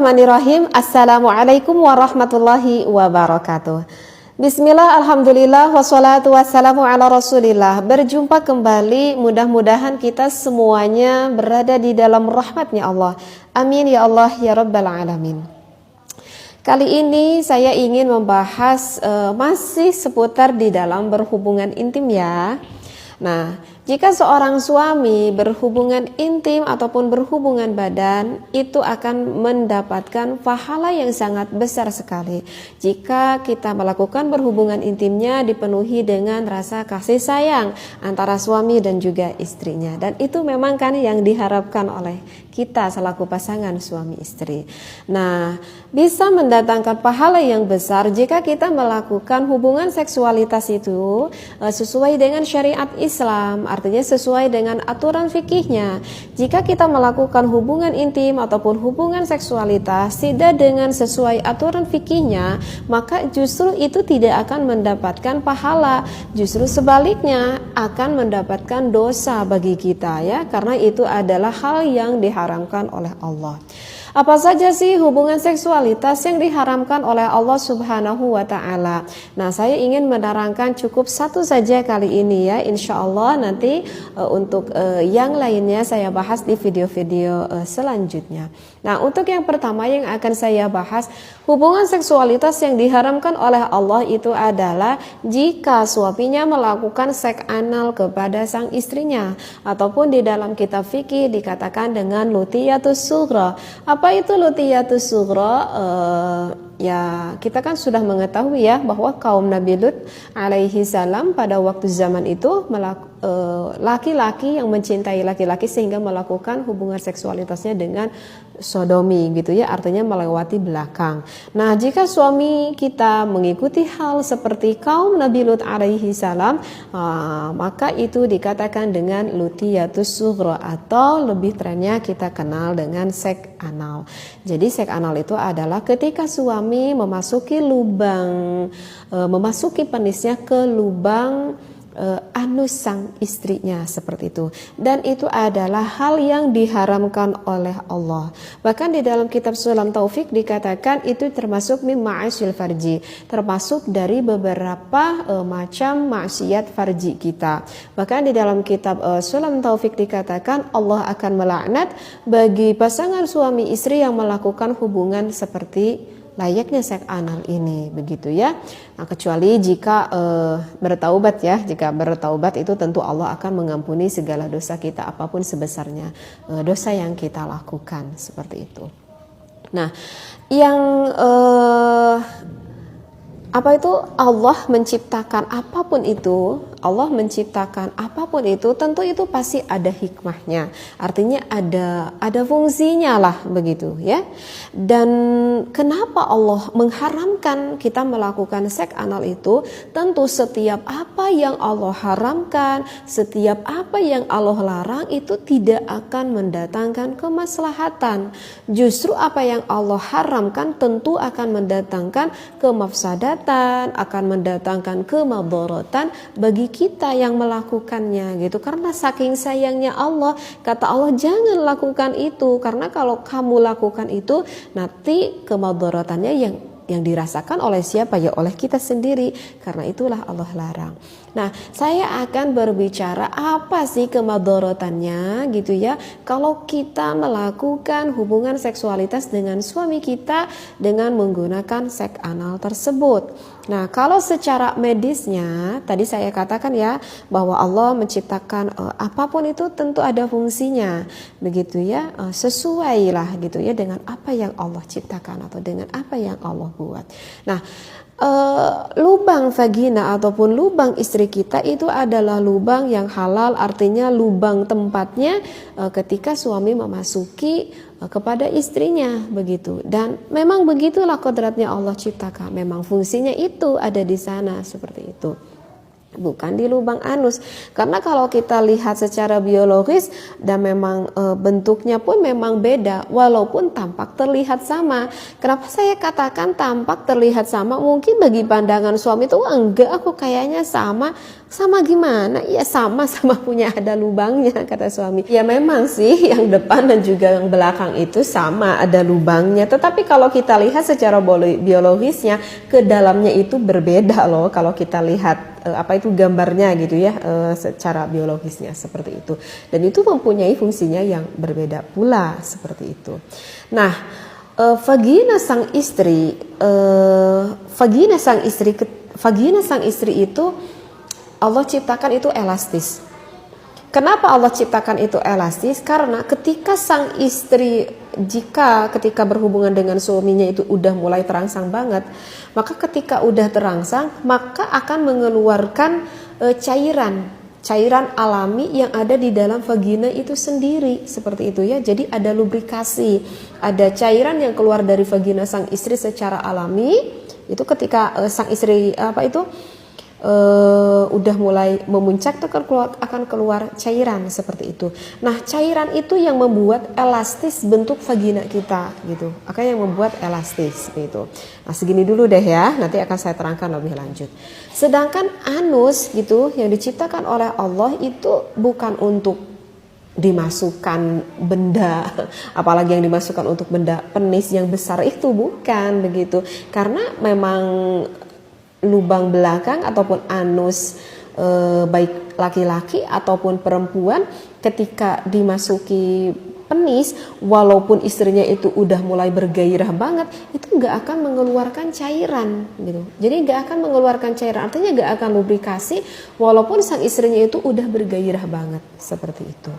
Bismillahirrahmanirrahim. Assalamualaikum warahmatullahi wabarakatuh. Bismillah, alhamdulillah, wassalatu wassalamu ala rasulillah. Berjumpa kembali, mudah-mudahan kita semuanya berada di dalam rahmatnya Allah. Amin ya Allah ya rabbal alamin. Kali ini saya ingin membahas masih seputar di dalam berhubungan intim ya. Nah, jika seorang suami berhubungan intim ataupun berhubungan badan, itu akan mendapatkan pahala yang sangat besar sekali. Jika kita melakukan berhubungan intimnya dipenuhi dengan rasa kasih sayang antara suami dan juga istrinya. Dan itu memang kan yang diharapkan oleh kita selaku pasangan suami istri. Nah, bisa mendatangkan pahala yang besar jika kita melakukan hubungan seksualitas itu sesuai dengan syariat Islam, artinya sesuai dengan aturan fikihnya. Jika kita melakukan hubungan intim ataupun hubungan seksualitas tidak dengan sesuai aturan fikihnya, maka justru itu tidak akan mendapatkan pahala, justru sebaliknya akan mendapatkan dosa bagi kita ya, karena itu adalah hal yang diharamkan oleh Allah. Apa saja sih hubungan seksualitas yang diharamkan oleh Allah Subhanahu wa Ta'ala? Nah, saya ingin menerangkan cukup satu saja kali ini ya. Insya Allah nanti untuk yang lainnya saya bahas di video-video selanjutnya. Nah, untuk yang pertama yang akan saya bahas, hubungan seksualitas yang diharamkan oleh Allah itu adalah jika suaminya melakukan seks anal kepada sang istrinya, ataupun di dalam kitab fikih dikatakan dengan lutiyatus sughra. Apa itu lutiyatus sughra? Ya, kita kan sudah mengetahui ya bahwa kaum Nabi Lut alaihi salam pada waktu zaman itu laki-laki yang mencintai laki-laki sehingga melakukan hubungan seksualitasnya dengan sodomi gitu ya, artinya melewati belakang. Nah, jika suami kita mengikuti hal seperti kaum Nabi Lut alaihi salam, maka itu dikatakan dengan lutiyatus sughra, atau lebih trennya kita kenal dengan seks anal. Jadi seks anal itu adalah ketika suami memasuki lubang, memasuki penisnya ke lubang anus sang istrinya, seperti itu. Dan itu adalah hal yang diharamkan oleh Allah. Bahkan di dalam kitab Sulam Taufik dikatakan itu termasuk min ma'asyil farji, termasuk dari beberapa macam maksiat farji kita. Bahkan di dalam kitab Sulam Taufik dikatakan Allah akan melaknat bagi pasangan suami istri yang melakukan hubungan seperti layaknya seks anal ini, begitu ya. Nah, kecuali jika bertaubat ya. Jika bertaubat itu tentu Allah akan mengampuni segala dosa kita apapun sebesarnya dosa yang kita lakukan, seperti itu. Nah, yang apa itu Allah menciptakan apapun itu, Allah menciptakan apapun itu tentu itu pasti ada hikmahnya, artinya ada fungsinya lah, begitu ya. Dan kenapa Allah mengharamkan kita melakukan seks anal itu? Tentu setiap apa yang Allah haramkan, setiap apa yang Allah larang itu tidak akan mendatangkan kemaslahatan. Justru apa yang Allah haramkan tentu akan mendatangkan kemafsadatan, akan mendatangkan kemadaratan bagi kita yang melakukannya gitu. Karena saking sayangnya Allah, kata Allah jangan lakukan itu, karena kalau kamu lakukan itu nanti kemadaratannya yang dirasakan oleh siapa ya? Oleh kita sendiri. Karena itulah Allah larang. Nah, saya akan berbicara apa sih kemadaratannya gitu ya kalau kita melakukan hubungan seksualitas dengan suami kita dengan menggunakan seks anal tersebut. Nah, kalau secara medisnya tadi saya katakan ya bahwa Allah menciptakan apapun itu tentu ada fungsinya, begitu ya, sesuai lah gitu ya dengan apa yang Allah ciptakan atau dengan apa yang Allah buat. Nah, lubang vagina ataupun lubang istri kita itu adalah lubang yang halal, artinya lubang tempatnya ketika suami memasuki kepada istrinya, begitu. Dan memang begitulah kodratnya Allah ciptakan, memang fungsinya itu ada di sana, seperti itu. bukan di lubang anus. Karena kalau kita lihat secara biologis dan memang bentuknya pun memang beda walaupun tampak terlihat sama. Kenapa saya katakan tampak terlihat sama? Mungkin bagi pandangan suami itu enggak, aku kayaknya sama gimana? Ya sama punya ada lubangnya, kata suami. Ya memang sih yang depan dan juga yang belakang itu sama ada lubangnya. Tetapi kalau kita lihat secara biologisnya, ke dalamnya itu berbeda loh. Kalau kita lihat gambarnya gitu ya, secara biologisnya seperti itu. Dan itu mempunyai fungsinya yang berbeda pula seperti itu. Nah, vagina sang istri itu Allah ciptakan itu elastis. Kenapa Allah ciptakan itu elastis? Karena ketika sang istri ketika berhubungan dengan suaminya itu udah mulai terangsang banget, maka ketika udah terangsang maka akan mengeluarkan cairan alami yang ada di dalam vagina itu sendiri, seperti itu ya. Jadi ada lubrikasi, ada cairan yang keluar dari vagina sang istri secara alami. Itu ketika sang istri udah mulai memuncak tuh akan keluar cairan seperti itu. Nah, cairan itu yang membuat elastis bentuk vagina kita gitu. Akan yang membuat elastis gitu. Nah, segini dulu deh ya. Nanti akan saya terangkan lebih lanjut. Sedangkan anus gitu yang diciptakan oleh Allah itu bukan untuk dimasukkan benda, apalagi yang dimasukkan untuk benda penis yang besar itu, bukan begitu. Karena memang lubang belakang ataupun anus baik laki-laki ataupun perempuan ketika dimasuki penis, walaupun istrinya itu udah mulai bergairah banget, itu nggak akan mengeluarkan cairan gitu. Jadi nggak akan mengeluarkan cairan, artinya nggak akan lubrikasi walaupun sang istrinya itu udah bergairah banget seperti itu.